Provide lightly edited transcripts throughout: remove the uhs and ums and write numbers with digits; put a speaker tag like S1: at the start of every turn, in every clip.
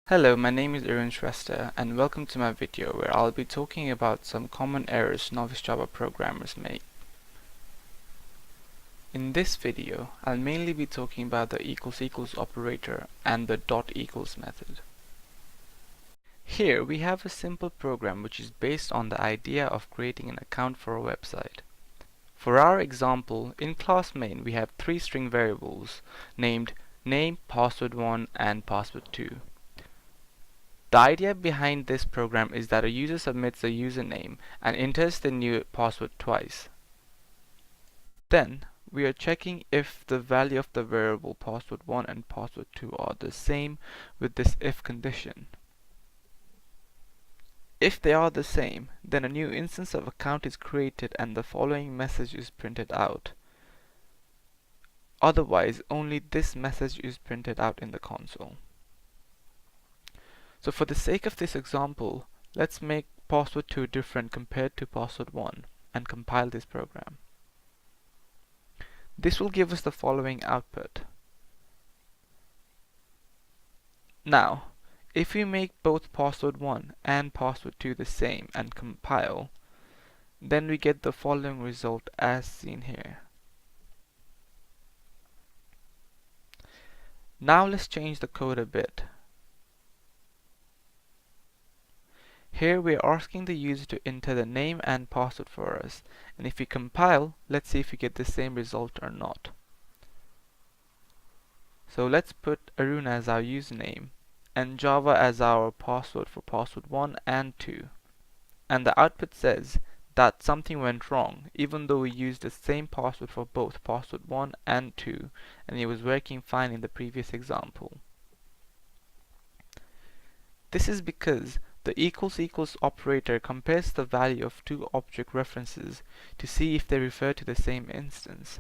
S1: Hello, my name is Arun Shrestha and welcome to my video where I'll be talking about some common errors novice Java programmers make. In this video, I'll mainly be talking about the equals equals operator and the dot equals method. Here we have a simple program which is based on the idea of creating an account for a website. For our example, in class main we have three string variables named name, password1 and password2. The idea behind this program is that a user submits a username and enters the new password twice. Then, we are checking if the value of the variable password1 and password2 are the same with this if condition. If they are the same, then a new instance of account is created and the following message is printed out. Otherwise, only this message is printed out in the console. So for the sake of this example, let's make password2 different compared to password1 and compile this program. This will give us the following output. Now, if we make both password1 and password2 the same and compile, then we get the following result as seen here. Now let's change the code a bit. Here we are asking the user to enter the name and password for us, and if we compile, let's see if we get the same result or not. So let's put Arun as our username and Java as our password for password1 and 2. And the output says that something went wrong even though we used the same password for both password1 and 2 and it was working fine in the previous example. This is because the equals equals operator compares the value of two object references to see if they refer to the same instance.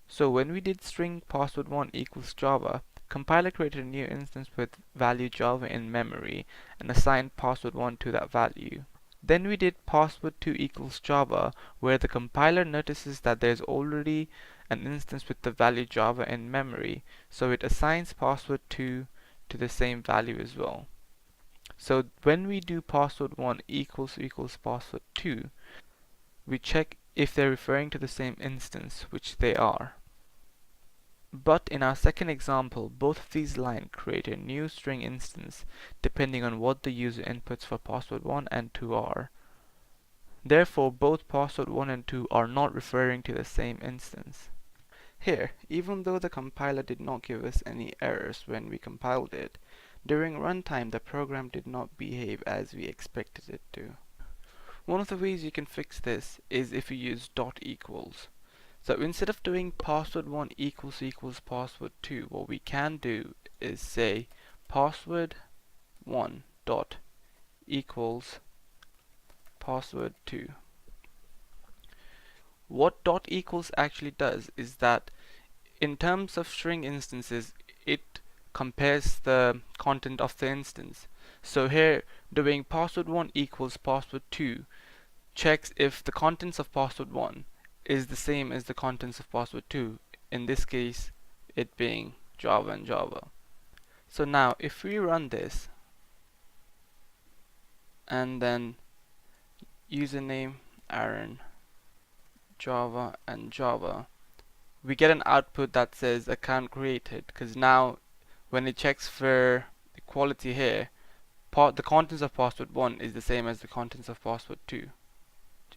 S1: So when we did string password1 equals Java, compiler created a new instance with value Java in memory and assigned password1 to that value. Then we did password2 equals Java, where the compiler notices that there's already an instance with the value Java in memory, so it assigns password2 to the same value as well. So when we do password1 equals equals password2, we check if they're referring to the same instance, which they are. But in our second example, both of these lines create a new string instance depending on what the user inputs for password1 and 2 are. Therefore, both password1 and 2 are not referring to the same instance. Here, even though the compiler did not give us any errors when we compiled it, during runtime the program did not behave as we expected it to. One of the ways you can fix this is if you use dot equals. So instead of doing password1 equals equals password2, what we can do is say password1 dot equals password2. What dot equals actually does is that in terms of string instances, it compares the content of the instance. So here, doing password1 equals password2 checks if the contents of password1 is the same as the contents of password2, in this case it being Java and Java. So now if we run this and then username Aaron Java and Java, we get an output that says account created, because now when it checks for equality here, the contents of password1 is the same as the contents of password2.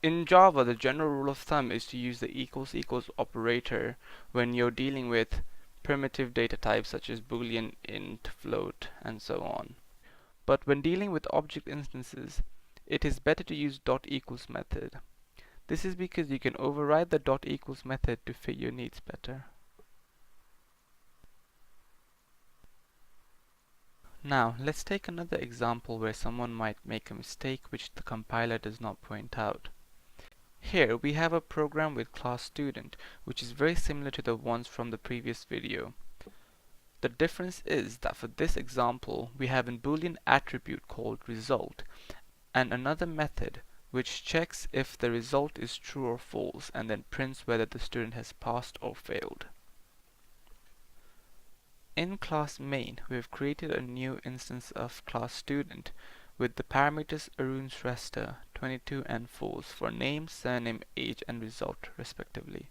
S1: In Java, the general rule of thumb is to use the equals equals operator when you're dealing with primitive data types such as boolean, int, float, and so on. But when dealing with object instances, it is better to use dot equals method. This is because you can override the dot equals method to fit your needs better. Now, let's take another example where someone might make a mistake which the compiler does not point out. Here we have a program with class student, which is very similar to the ones from the previous video. The difference is that for this example, we have a Boolean attribute called result, and another method which checks if the result is true or false and then prints whether the student has passed or failed. In class main, we have created a new instance of class student with the parameters Arun Shrestha, 22 and false for name, surname, age and result respectively.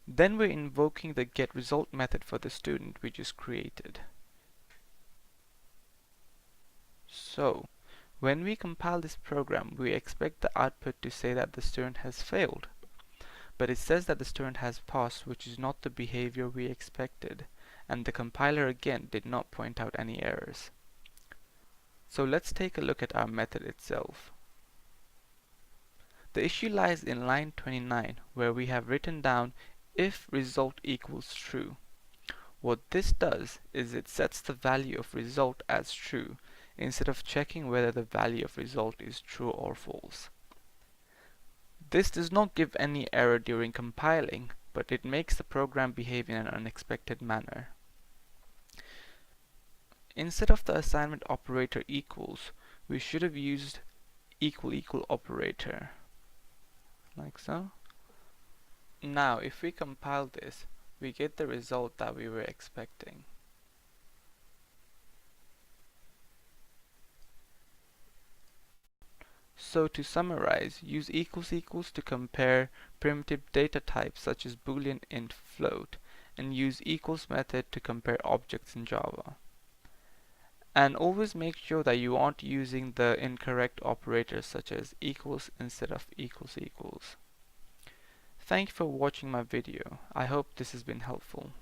S1: Then we're invoking the getResult method for the student we just created. So, when we compile this program, we expect the output to say that the student has failed. But it says that the student has passed, which is not the behavior we expected, and the compiler again did not point out any errors. So let's take a look at our method itself. The issue lies in line 29, where we have written down if result equals true. What this does is it sets the value of result as true, instead of checking whether the value of result is true or false. This does not give any error during compiling, but it makes the program behave in an unexpected manner. Instead of the assignment operator equals, we should have used equal operator, like so. Now, if we compile this, we get the result that we were expecting. So to summarize, use equals to compare primitive data types such as boolean, int, float, and use equals method to compare objects in Java. And always make sure that you aren't using the incorrect operators such as equals instead of equals. Thank you for watching my video. I hope this has been helpful.